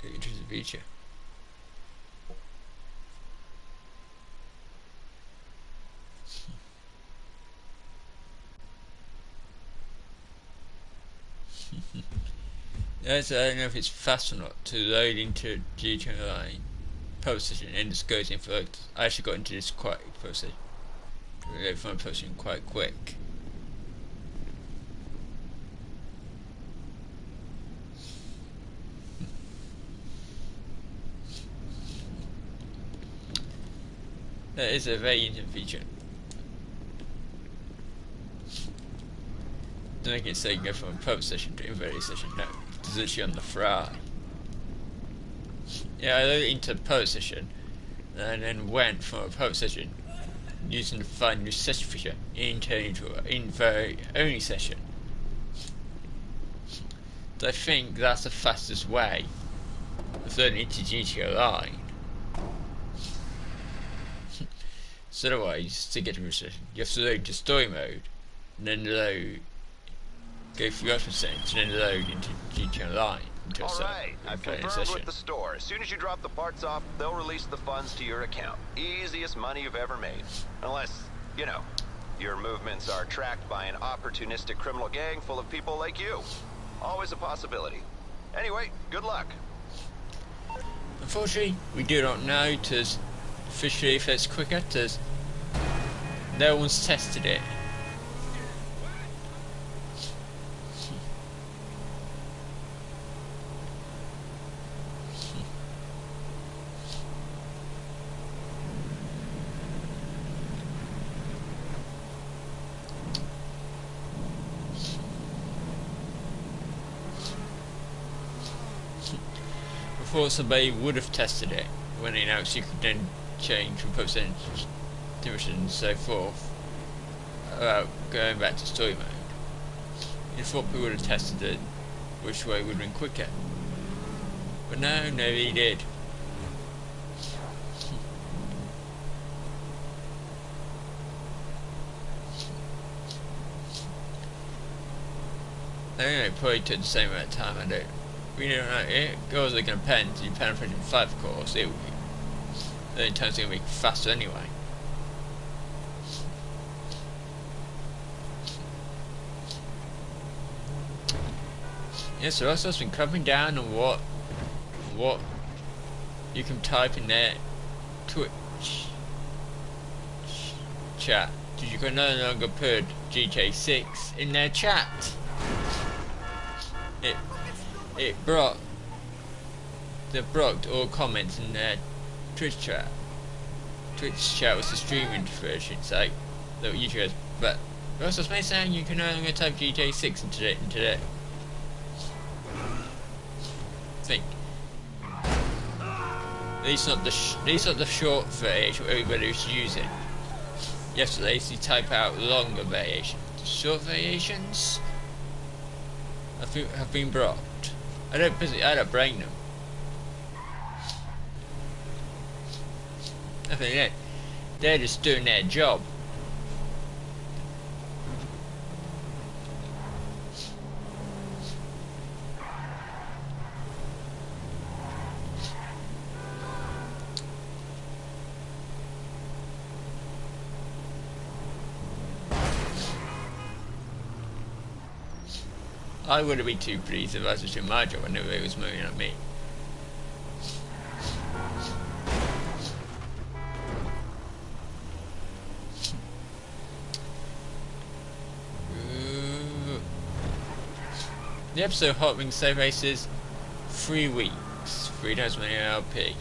It is a feature. Yes, I don't know if it's fast or not to load into GTA Online processing and just goes in for loads. I actually got into this quite processing. Load from processing quite quick. That is a very interesting feature. To make it so you can go from a pub session to invalid session. No, it's literally on the fly. Yeah, I loaded into a pub session and then went from a pub session using the find new session feature into an invert only session. So I think that's the fastest way of loading into GTA Online. So otherwise, to get to a session, you have to load to story mode, and then go through option settings, and then load into GTA Online. Alright, I've confirmed with the store. As soon as you drop the parts off, they'll release the funds to your account. Easiest money you've ever made. Unless, you know, your movements are tracked by an opportunistic criminal gang full of people like you. Always a possibility. Anyway, good luck. Unfortunately, we do not know officially if it's quicker, because no one's tested it. Before somebody would have tested it when they announced you could then change from percentage division and so forth about going back to story mode. You thought people would have tested it which way would have been quicker. But no, nobody did. I don't know, it probably took the same amount of time. I don't. We don't know. It goes like a pen. So you pen for 5 of course. It will be. The only time's gonna be faster anyway. Yeah, so also has been covering down on what you can type in their Twitch chat. You can no longer put GTA 6 in their chat. It blocked all comments in their Twitch chat. Twitch chat was the streaming version, so that YouTube has, but also it's saying you can no longer type GTA 6 into it. Think. These are not the short variation everybody was using. You have to actually type out longer variations. The short variations have been blocked. I don't blame them. I think they're just doing their job. I wouldn't be too pleased if I was just doing my job and nobody was moving at me. The episode Hot Wing Save Races 3 weeks, 3 times my LP.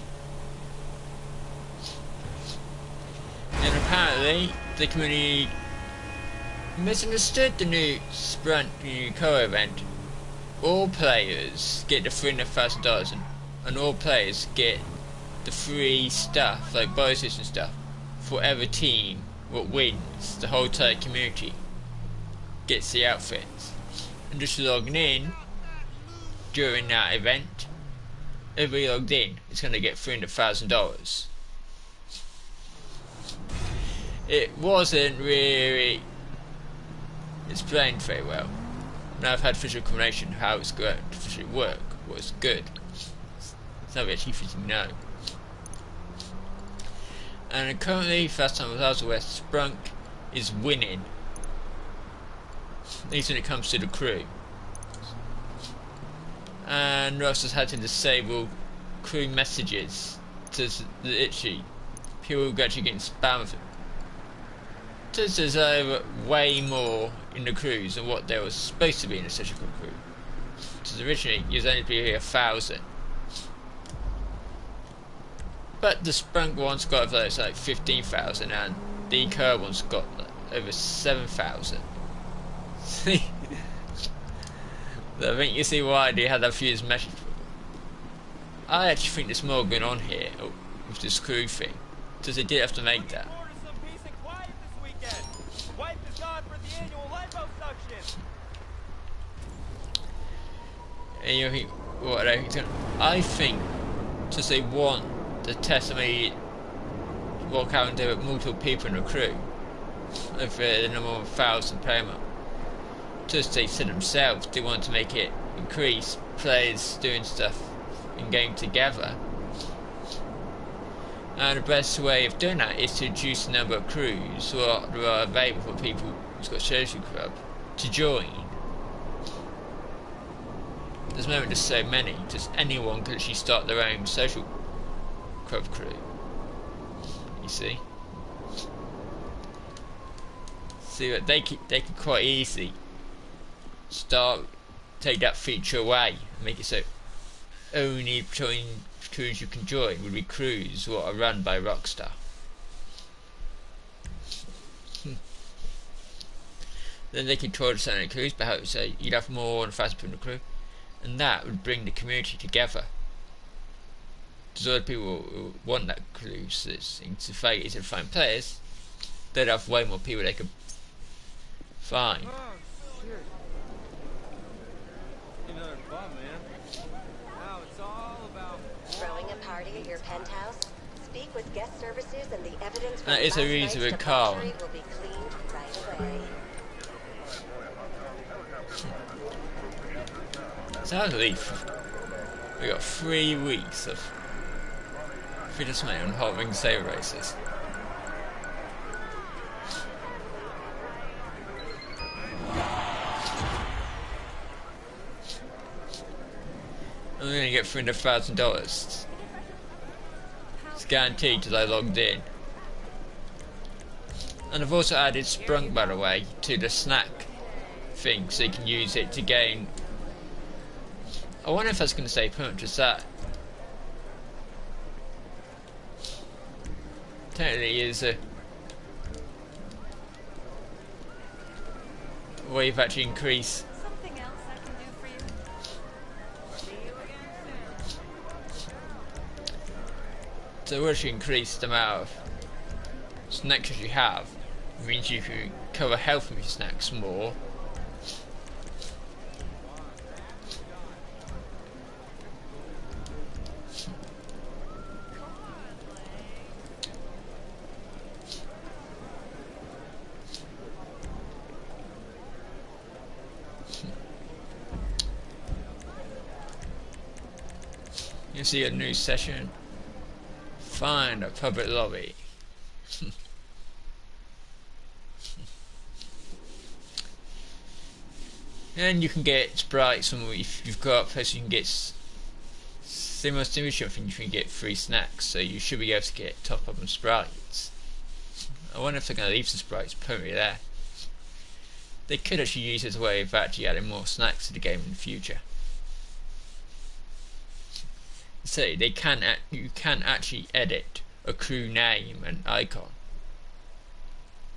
And apparently the community misunderstood the new Sprint co-event. All players get the $300,000 and all players get the free stuff, like bonuses and stuff, for every team what wins. The whole entire community gets the outfits. And just logging in during that event, everybody logged in is going to get $300,000. It wasn't really explained very well. Now I've had visual combination how it's going to officially work was good. So we actually physically know. And currently, first time I was aware, Sprunk is winning. At least when it comes to the crew. And Ross has had to disable crew messages to literally people actually getting spammed. There's way more in the crews than what there was supposed to be in a such a good crew. Because originally you was only be here 1,000. But the Sprunk one's got those like 15,000 and the Kerr one's got over 7,000. See? I think you see why they had that fuse message. I actually think there's more going on here with this crew thing. Because they did have to make that. And you think, what I think, to say one, the test may walk out and do it multiple people in the crew if the number of 1,000 payment. Just they said themselves they want to make it increase players doing stuff in game together, and the best way of doing that is to reduce the number of crews who are available for people who's got social club to join. There's moment there's so many, just anyone can actually start their own social club crew. You see? See what they could quite easily take that feature away and make it so only crews you can join would be crews what are run by Rockstar. Then they control the certain crews, but how to say you'd have more than 1,000 people in the crew, and that would bring the community together. Because other people who want that crew to find players, they'd have way more people they could find. Throwing a party at your penthouse? Speak with guest services and the evidence from That is a reason with Carl. will be cleaned right away. So I believe we got 3 weeks of fitness mate on hot wing saber races. I'm gonna get $300,000. It's guaranteed till I logged in. And I've also added Sprunk, by the way, to the snack thing, so you can use it to gain. I wonder if that's going to say permanent, just that. Technically is a way of actually increase. Something else I can do for you? See you again soon. So once you increase the amount of snacks you have, it means you can cover health with your snacks more. You see a new session. Find a public lobby. And you can get sprites, and if you've got a place you can get similar to something, you can get free snacks, so you should be able to get top up on sprites. I wonder if they're going to leave the sprites permanently there. They could actually use it as a way of actually adding more snacks to the game in the future. So you can actually edit a crew name and icon,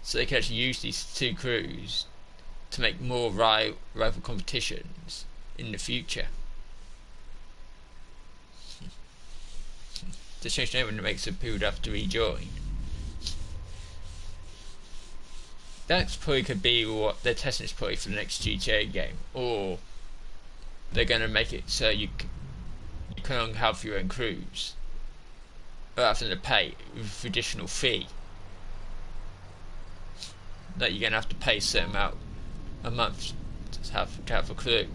so they can actually use these two crews to make more rival competitions in the future. To change the name and it makes it people have to rejoin. That probably could be what they're testing, is probably for the next GTA game, or they're going to make it so you can have your own crews rather than to pay with additional fee that you're going to have to pay a certain amount a month to have a crew.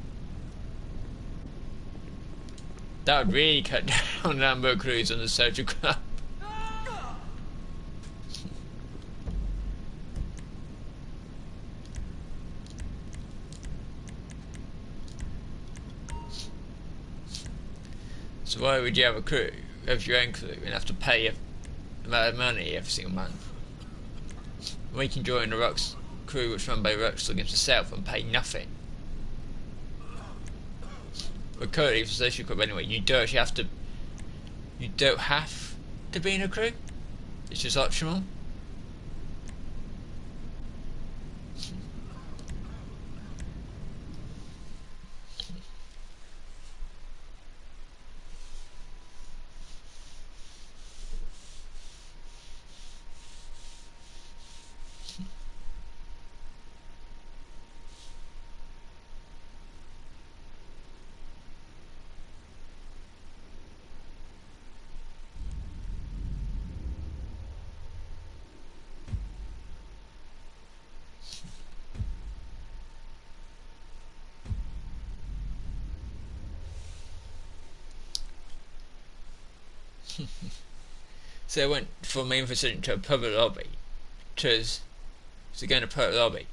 That would really cut down the number of crews on the social club. So why would you have a crew? Have your own crew and have to pay a amount of money every single month? We can join the Rocks crew which run by Rockstar against itself and pay nothing. But currently for social club anyway, you don't actually have to. You don't have to be in a crew. It's just optional. So I went from main facility to a public lobby, to going to public lobby,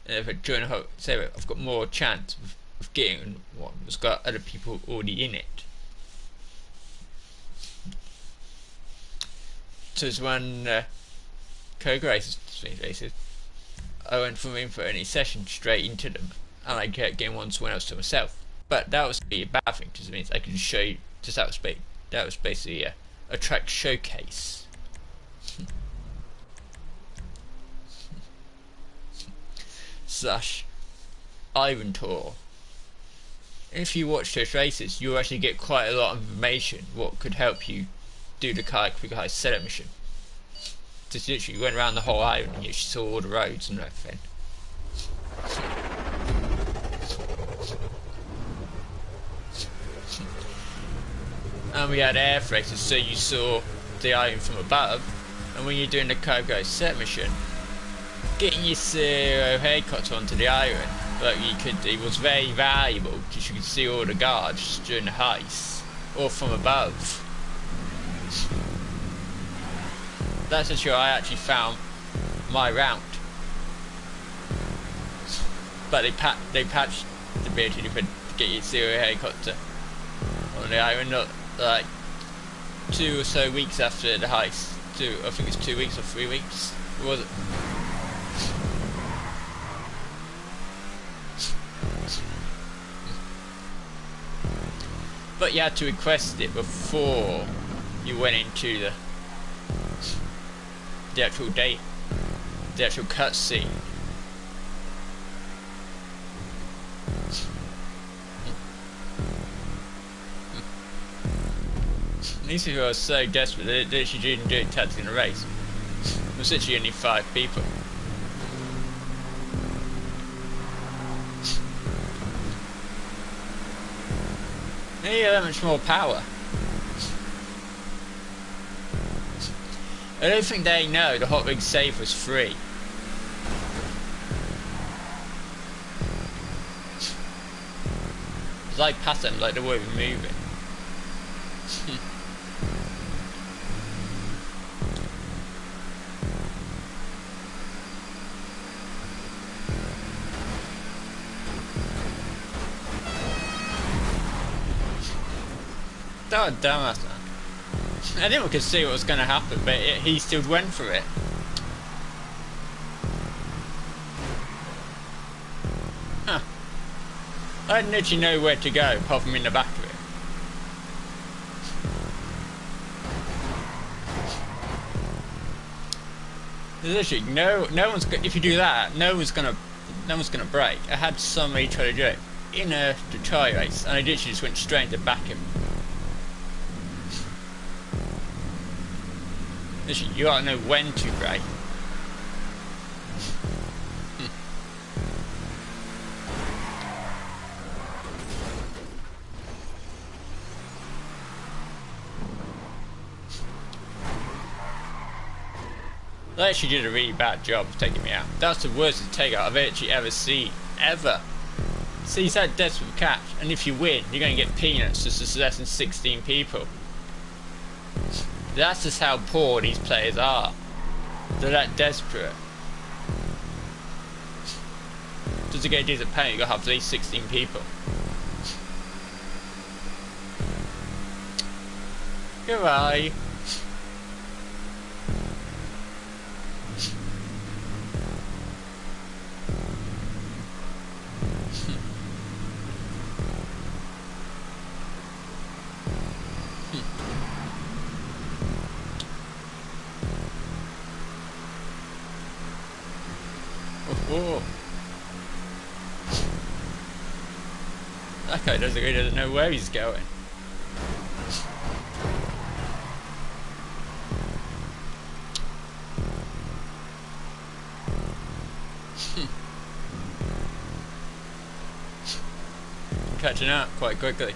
and if I join a hub, say I've got more chance of getting one that's got other people already in it. So as when co-races between races, I went from in for any session straight into them, and I kept getting one someone else to myself. But that was a bad thing, because it means I could show you just out of speed. That was basically a track showcase. Slash Iron Tour. If you watch those races, you'll actually get quite a lot of information what could help you do the car quick high setup mission. Just literally went around the whole island and you saw all the roads and everything. And we had air races, so you saw the island from above. And when you're doing the cargo set mission, getting your zero helicopter onto the island, like it was very valuable because you could see all the guards during the heist, or from above. That's just how I actually found my route. But they patched the ability to get your zero helicopter on the island. Like 2 or so weeks after the heist. I think it's 2 weeks or 3 weeks. What was it? But you had to request it before you went into the actual date, the actual cutscene. These people are so desperate that they actually didn't do it tactically in a race. There's literally only 5 people. They need that much more power. I don't think they know the Hot Rig Save was free. It's like pattern, like the way we move it. That was dumbass, man. Anyone could see what was going to happen, but he still went for it. Huh. I didn't actually know where to go, apart from in the back of it. There's literally no one's. If you do that, no one's gonna break. I had somebody try to do it in the try race, and I literally just went straight into the back of him. Literally, you gotta know when to brake. They actually did a really bad job of taking me out. That's the worst takeout I've actually ever seen. Ever. See, he's that desperate for cash, and if you win, you're going to get peanuts. Just as less than 16 people. That's just how poor these players are. They're that desperate. Just to get a decent pay, you got to have at least 16 people. Goodbye. Oh. That guy doesn't know where he's going. Catching up quite quickly.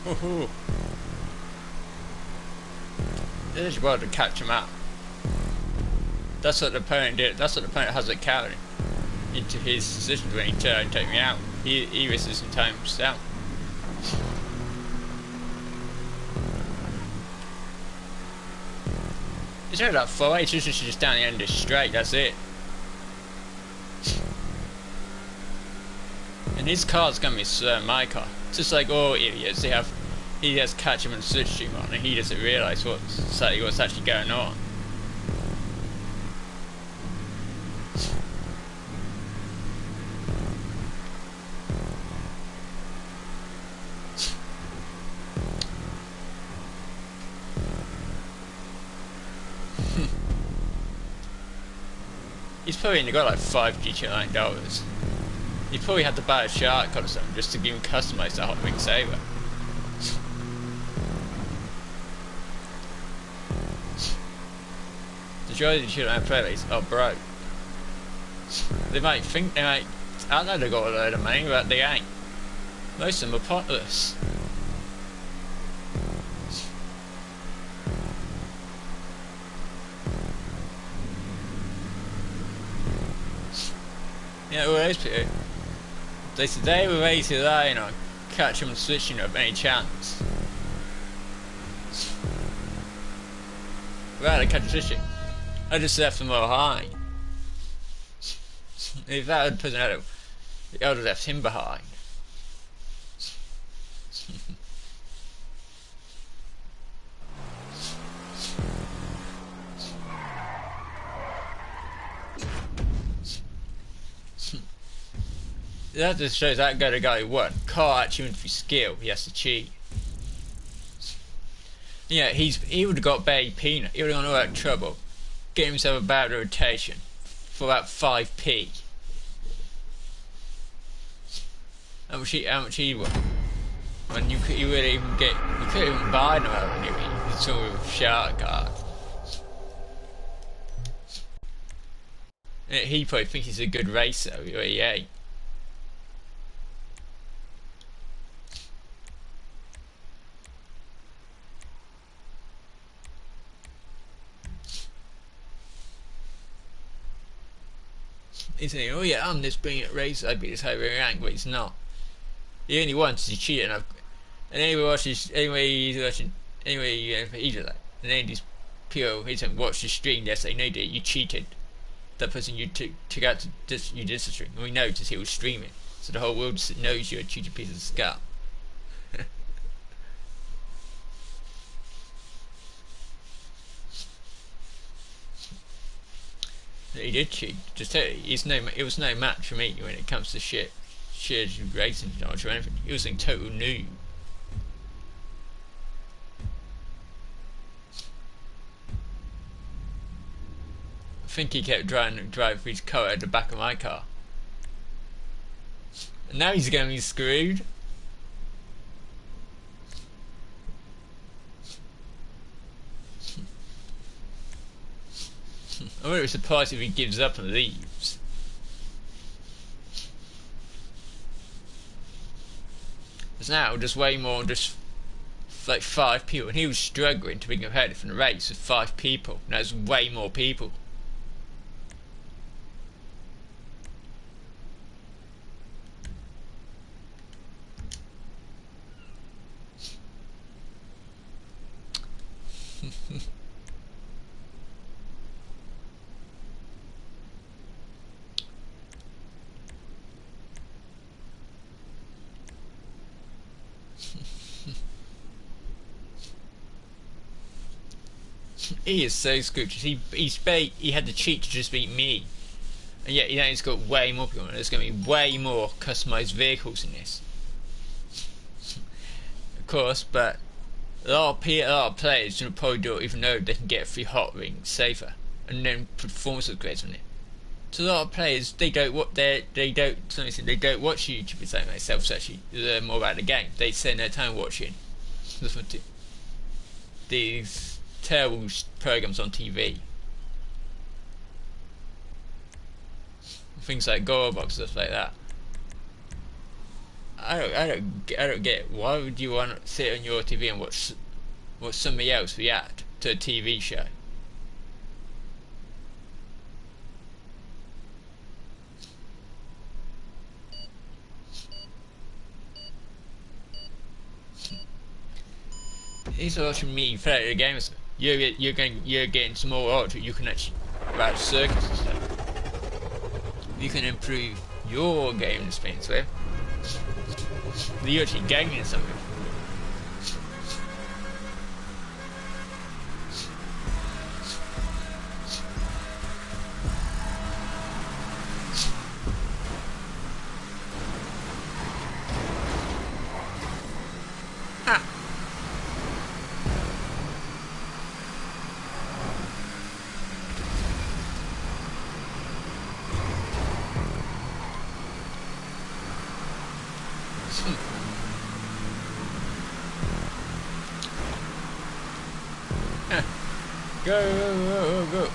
Woohoo! They just wanted to catch him out. That's what the opponent did. That's what the opponent has it carried into his position when he turned and take me out. He risks some time down. It's only like 4H, it's just down the end of straight, that's it. And his car's gonna be slower than my car. Just like all idiots, he has catch him and slipstream on, and he doesn't realise what's actually going on. He's probably only got like $5 $9. He probably had to buy a shark or something just to even customise the Hot Wing Saber. The majority of the children I play are broke. They might think I know they got a load of money, but they ain't. Most of them are potless. Yeah, all those people. They said they were ready to lie, catch them and switching up any chance. Right, I catch a switching. I just left them all behind. If that had put out, I would have left him behind. That just shows that good a guy who won. Can't actually win through skill, he has to cheat. Yeah, he would have got bad peanut. He would have gone all that trouble. Get himself a bad rotation for about 5p. How much he won? When you wouldn't even get, you couldn't even buy them out anyway. It's all with a shark card. He probably thinks he's a good racer, but he ain't. He's saying, oh yeah, I'm this brilliant racer, I'd be this high rank, but he's not. He only wants to cheat, and anyway he's watching, he does that. And then these people, he said, watch the stream, they say, no dude, you cheated. That person you took out you did the stream. And we know because he was streaming. So the whole world just knows you're a cheated piece of scum. He did cheat. Just tell you, it was no match for me when it comes to shit racing knowledge or anything. He was a total noob. I think he kept driving his car at the back of my car. And now he's going to be screwed. I wouldn't be surprised if he gives up and leaves. Because now just way more just like 5 people, and he was struggling to be competitive in the race with 5 people. Now there's way more people. He is so scrumptious. He had the cheat to just beat me, and yet he's got way more people. There's going to be way more customized vehicles in this, of course. But a lot of players will probably do it, even though they can get 3 hot rings safer, and then performance upgrades on it. So a lot of players they don't watch YouTube like myself. Actually, learn more about the game. They spend their time watching these terrible programs on TV, things like Gorebox, stuff like that. I don't get it. Why would you want to sit on your TV and watch somebody else react to a TV show? He's watching me play the games. You're getting some more odds. You can actually ride circuits and stuff. You can improve your game experience with. You're actually gaining something. Go. Go.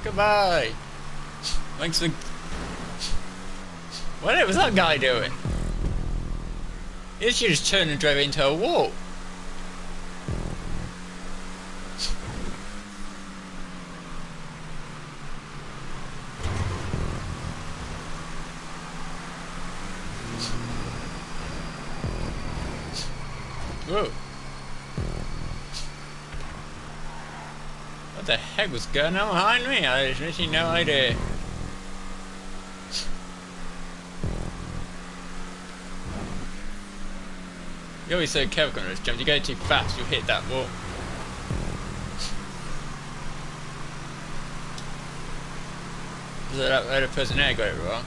Goodbye. Thanks for... What was that guy doing? He should just turn and drove into a wall. Whoa. What the heck was going on behind me? I had literally no idea. You're always so careful on those jumps. You go too fast, you'll hit that wall. So that other person there got it wrong.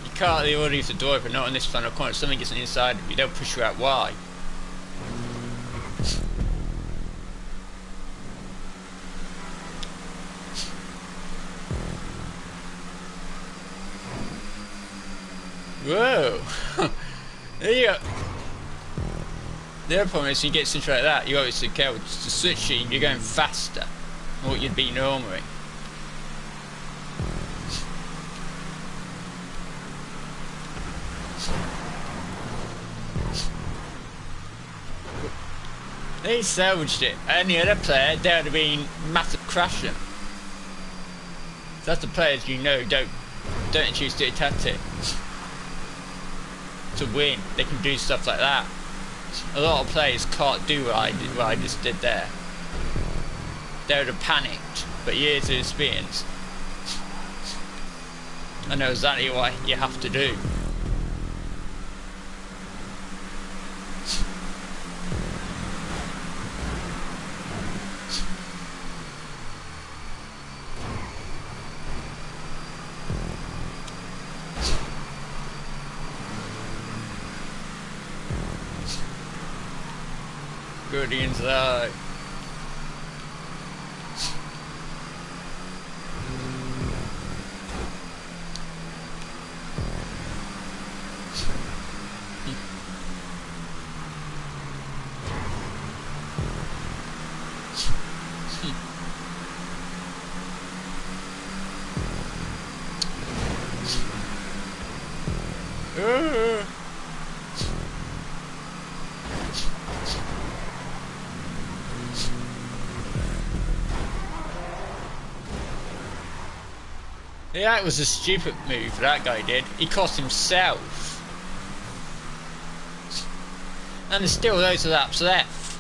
You can't leave all these the door open, not on this final corner. If something gets on the inside of you, they'll push you out wide. Whoa! There you go. The other problem is, you get situated like that, you always be careful. Just to switch you, you're going faster than what you'd be normally. They salvaged it. Any other player, there would have been massive crashing. That's the players you know don't choose to tactics to win. They can do stuff like that. A lot of players can't do what I just did there. They would have panicked, but years of experience, I know exactly what you have to do. Go to the inside. Yeah, it was a stupid move that guy did. He cost himself. And there's still loads of laps left.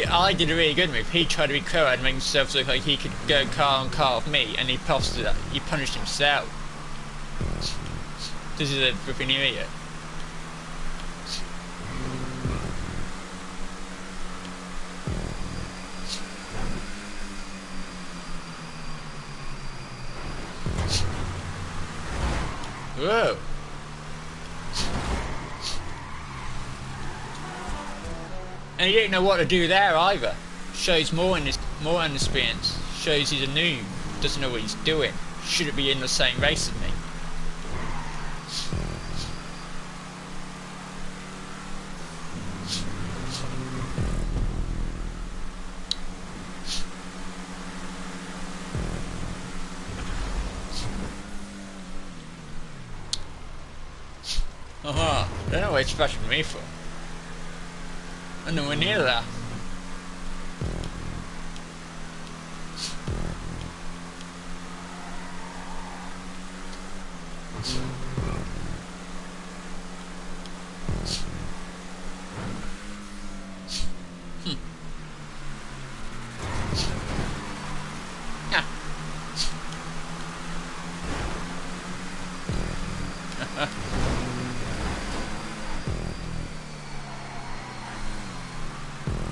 I did a really good move. He tried to be clever and make himself look like he could go car on car with me, and he punished himself. This is a flipping idiot. Whoa. And he didn't know what to do there either. Shows more inexperience. Shows he's a noob. Doesn't know what he's doing. Shouldn't be in the same race as me. Haha, I don't know what it's bashing me for. I'm nowhere near that. Yeah.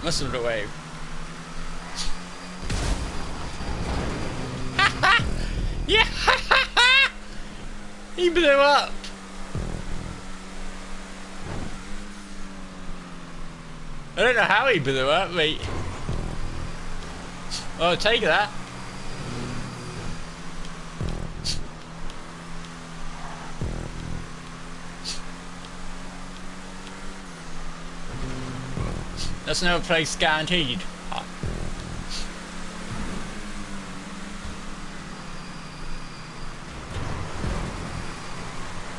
Must have been a wave. Yeah! He blew up! I don't know how he blew up, but... I'll take that. That's no place guaranteed.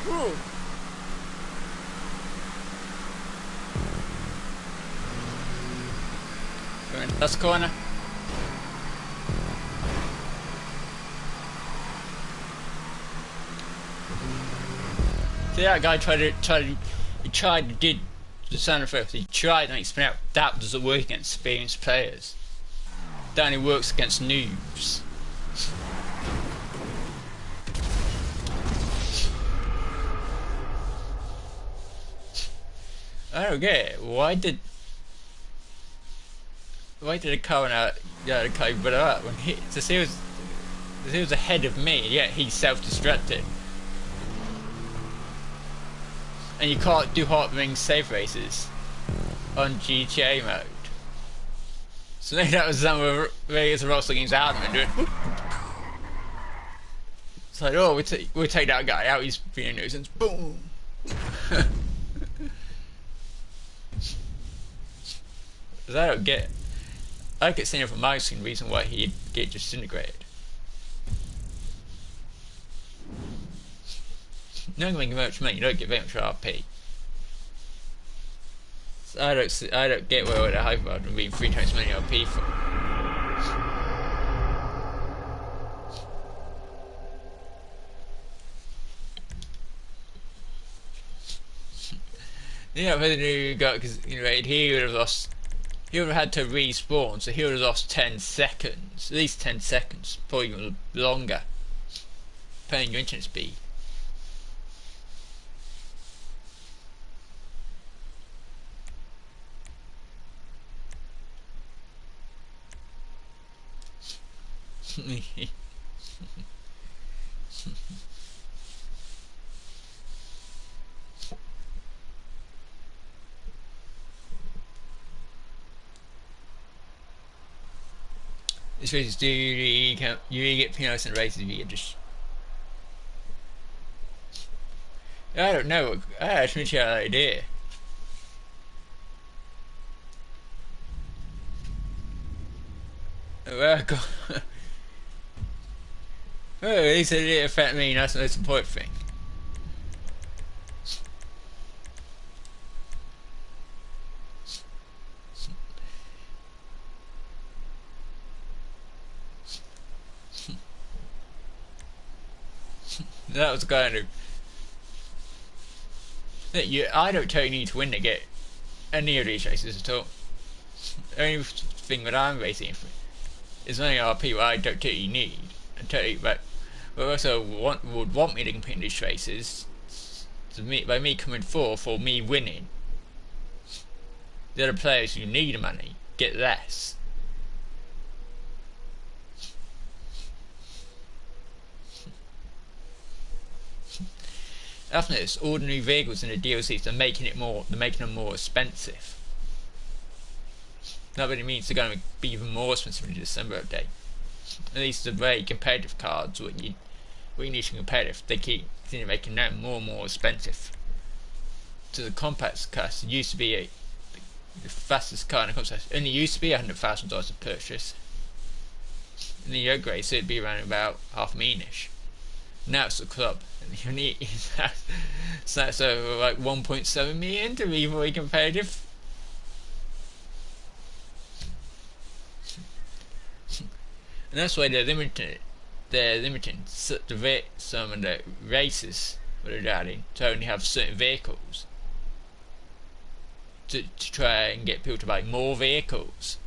Woo. We're in the last corner. See, that guy did the sound effect. He tried to explain out that doesn't work against experienced players. That only works against noobs. I don't get it. Why did the car blow up when he was ahead of me, yet he self-destructed? And you can't do hot ring safe races on GTA mode. So maybe that was some of Vegas Rockstar Games admin doing. It's like, oh, we'll take that guy out. He's being a nuisance. Boom. Because I don't get. I don't get seen from my screen reason why he'd get disintegrated. You don't get very much money, you don't get very much RP. So I don't get where the hype about them being 3 times many RP for. Yeah, whether you got because he would have lost. He would have had to respawn, so he would have lost 10 seconds, at least 10 seconds, probably even longer, depending on your internet speed. These races do you really get penalised in races if you just. I don't know. I actually have an idea. Well, well, at least it didn't affect me. That's the most important thing. That was kind of. I don't totally need to win to get any of these races at all. The only thing that I'm racing for is only are people I don't totally need, and totally, but also would want me to compete in these races. By me coming fourth or me winning, the other players who need money get less. I've noticed ordinary vehicles in the DLCs are making them more expensive. That really means they're going to be even more expensive in the December update. At least the very competitive cards, what you need to competitive, they keep making them more and more expensive. So the compact class used to be the fastest car in the compact class. Only used to be $100,000 to purchase. In the upgrade, so it'd be around about $500,000-ish. Now it's a club, and you need so like 1.7 million to be very competitive. And that's why they're limiting some of the races that they're adding to only have certain vehicles to try and get people to buy more vehicles.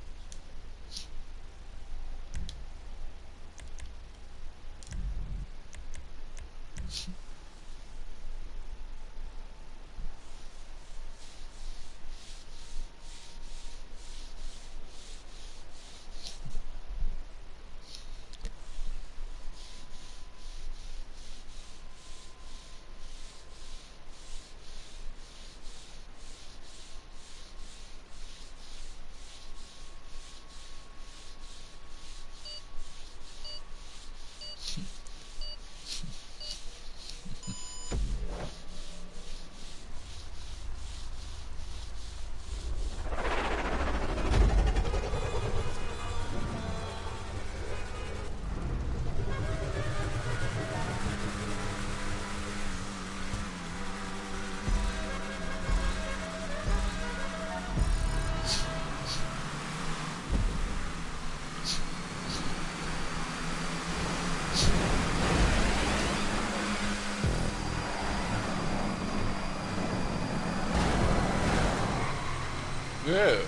Whoa.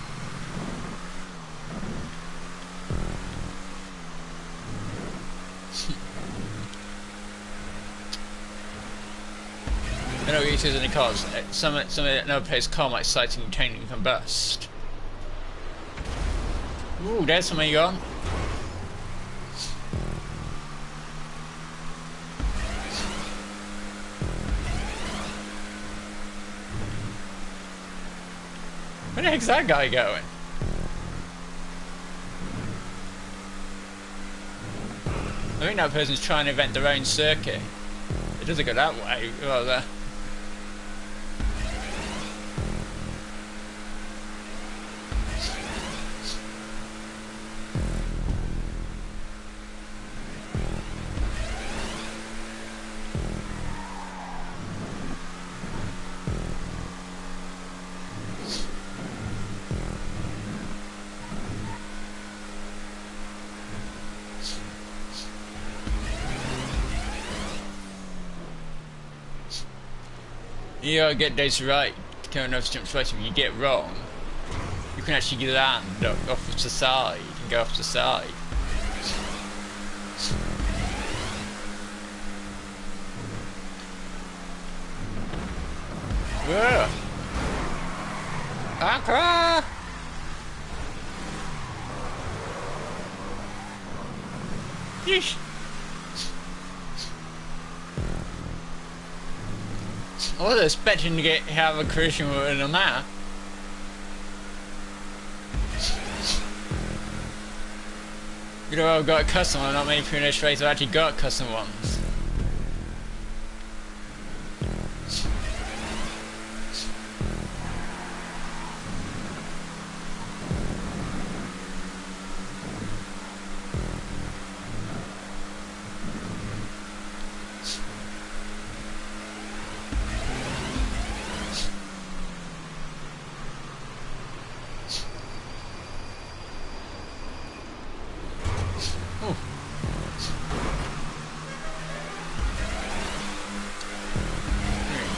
I know what it is in the cars. Some of another player's car might sighting titanium combust. Ooh, there's something gone. Where the heck's that guy going? I think that person's trying to invent their own circuit. It doesn't go that way. Well, you gotta get those right to kind of jump right. If you get wrong, you can actually land off the side and go off the side. Whoa! Aqua! Yeesh! I was expecting to have a collision with a map. You know, I've got a custom one, not many people in this race have actually got custom ones.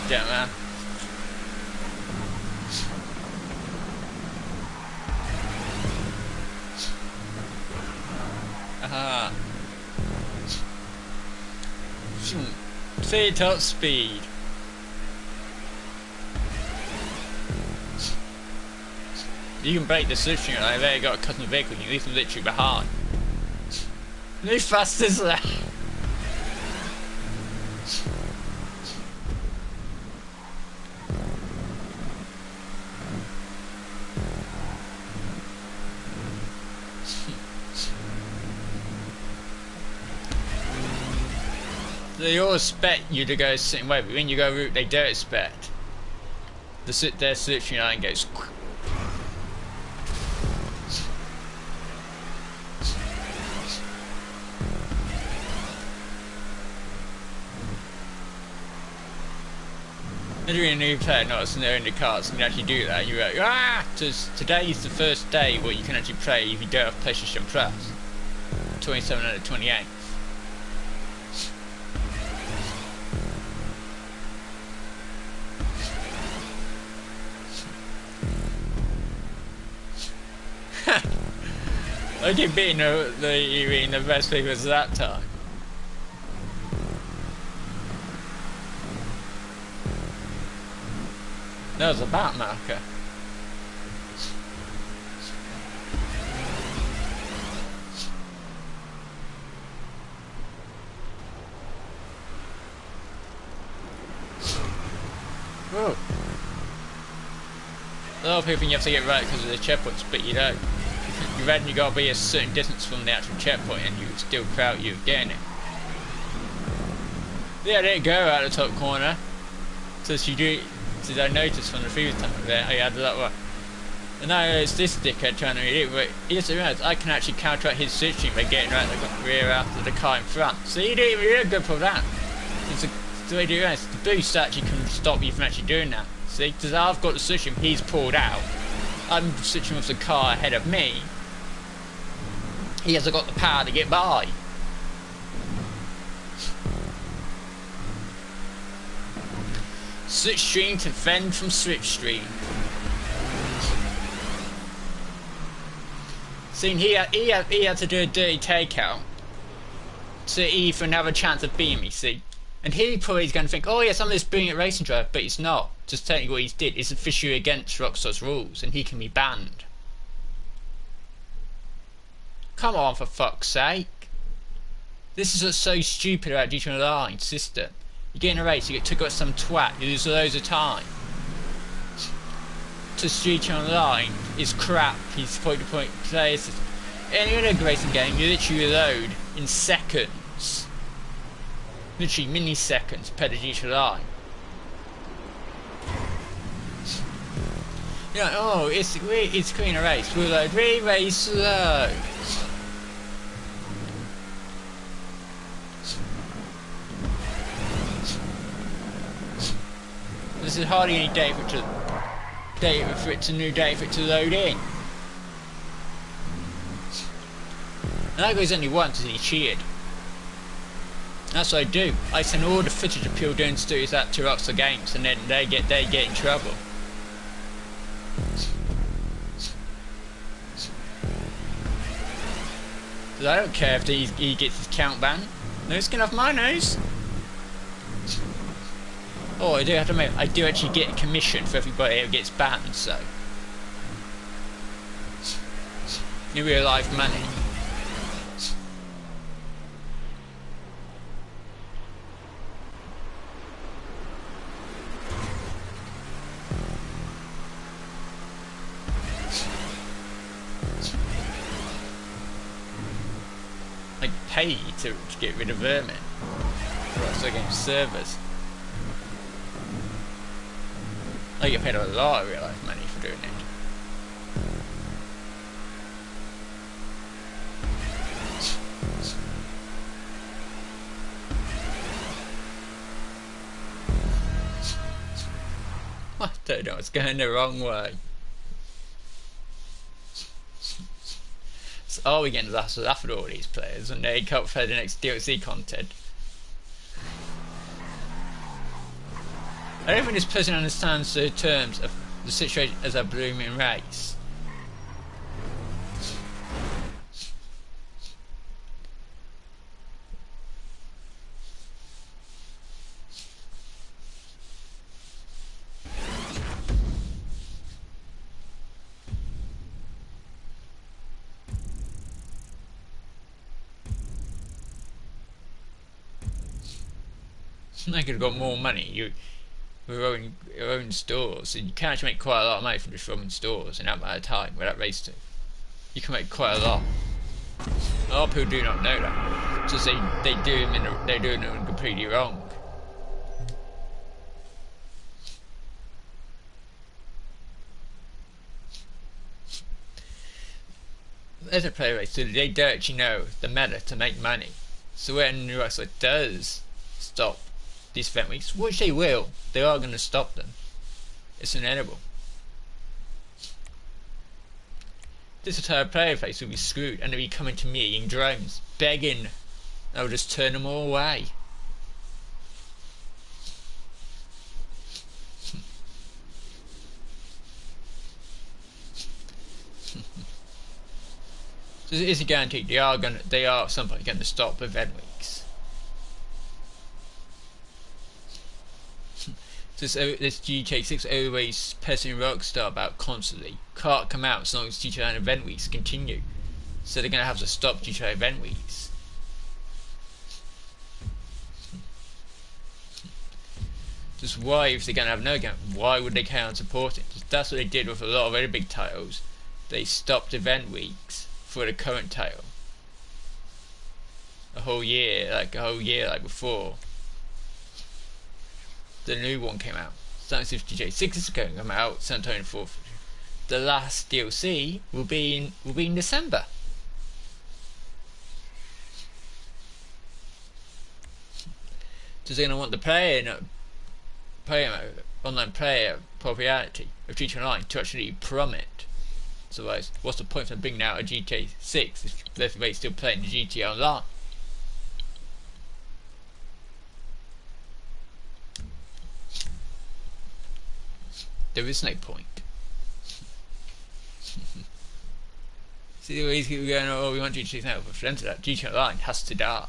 Damn man. Aha. See, top speed. You can break the switching and I've already got a custom vehicle, you can leave them literally behind. How fast is that? They all expect you to go a certain way, but when you go route they don't expect. Their switching line goes. If you're a new player, not as in the cards, you can actually do that. You're like, ah! Today's the first day where you can actually play if you don't have PlayStation Plus. 27 out of 28. I keep beating the best people at that time. That was a bat marker. Whoa. A lot of people think you have to get right because of the checkpoints, but you don't. You read you gotta be a certain distance from the actual checkpoint and you still crowd you getting it. Yeah, there you go out the top corner. Since I noticed from the previous time there, I had that one. And now it's this dickhead trying to read it, but he doesn't realise I can actually counteract his switching by getting right the rear after the car in front. So you didn't even really good for that. The way you realise, the boost actually can stop you from actually doing that. See, because I've got the switching, he's pulled out. I'm switching with the car ahead of me. He hasn't got the power to get by. Switch stream to fend from switch stream. See, he had to do a dirty takeout to even have a chance of beating me, see? And he probably is going to think, oh yes, I'm this brilliant racing driver, but he's not. Just telling you what he's did is officially against Rockstar's rules, and he can be banned. Come on, for fuck's sake. This is what's so stupid about GTA Online system. You get in a race, you get took out some twat, you lose loads of time. To GTA Online is crap, he's point-to-point player system. Any other racing game, you literally reload in seconds. Literally milliseconds compared to GTA Online. You're like, oh, it's clean a race, we'll load really, really slow. This is hardly any data for it to load in. And that goes only once and he cheated. That's what I do. I send all the footage of people doing studies out to Rockstar Games and then they get in trouble. Because I don't care if he gets his count banned. No skin off my nose. Oh, I do have to admit, I do actually get a commission for everybody who gets banned, so. In real life money. pay to get rid of vermin. Right, so again, servers. I get paid a lot of real life money for doing it. I don't know, it's going the wrong way. So are we getting lasted after all these players and they can't play the next DLC content? I don't think this person understands the terms of the situation as a blooming race. They could have got more money. We're owning stores, and you can actually make quite a lot of money from just running stores in that amount of time with that race too. You can make quite a lot. A lot of people do not know that. Just they're doing it completely wrong. As a player race, so they don't actually know the meta to make money. So when the wrestler does stop these event weeks, which they will, they are going to stop them. It's inevitable. This entire player base will be screwed, and they'll be coming to me in drones, begging. I will just turn them all away. So it is a guarantee. They are at some point going to stop event weeks. This GTA 6 always pestering Rockstar about constantly. Can't come out as long as GTA event weeks continue. So they're going to have to stop GTA event weeks. Just why, if they're going to have no game, why would they carry on supporting it? That's what they did with a lot of other big titles. They stopped event weeks for the current title. A whole year like before the new one came out. Sounds if GTA 6 is going to come out sometime in 4th. The last DLC will be in December. So they're going to want the online player popularity of GTA Online to actually plummet. So otherwise, what's the point of bringing out a GTA 6 if everybody's still playing the GTA Online? There is no point. See the way he's going, oh, we want GTA now, but for them to that, GTA Online has to die.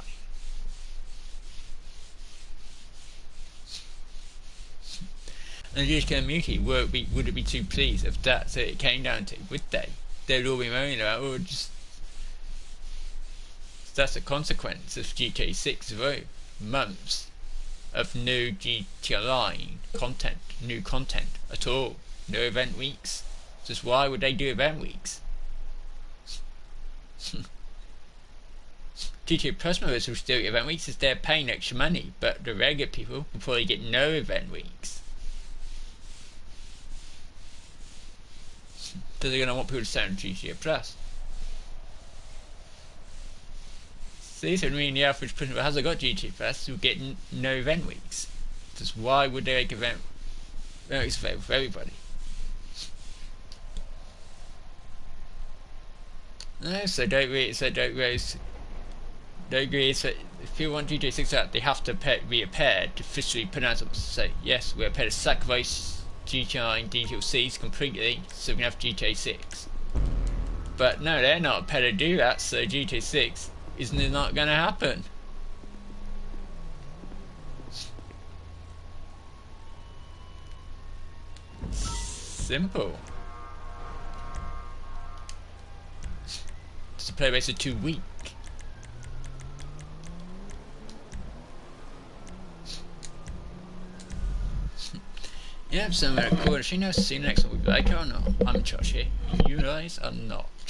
And the GTA community would it be too pleased if that's what it came down to, would they? They'd all be moaning about, oh, just that's a consequence of GTA 6 months of new GTA Online content, new content at all, no event weeks. Just why would they do event weeks? GTA Plus members will still get event weeks as they're paying extra money, but the regular people will probably get no event weeks. So they're going to want people to stay on GTA Plus. So these would mean the average person who hasn't got GTA Plus will get no event weeks. Just why would they make event weeks available for everybody? No, so don't agree. So if people want GTA 6 out, they have to be prepared to officially pronounce it. Say yes, we're prepared to sacrifice GTA and DLCs completely, so we can have GTA 6. But no, they're not prepared to do that. So GTA 6 is not going to happen. Simple. The player base is too weak. Yeah, so I'm recording. She knows to see the next one. Will be like it or not? I'm Josh here. You guys are not.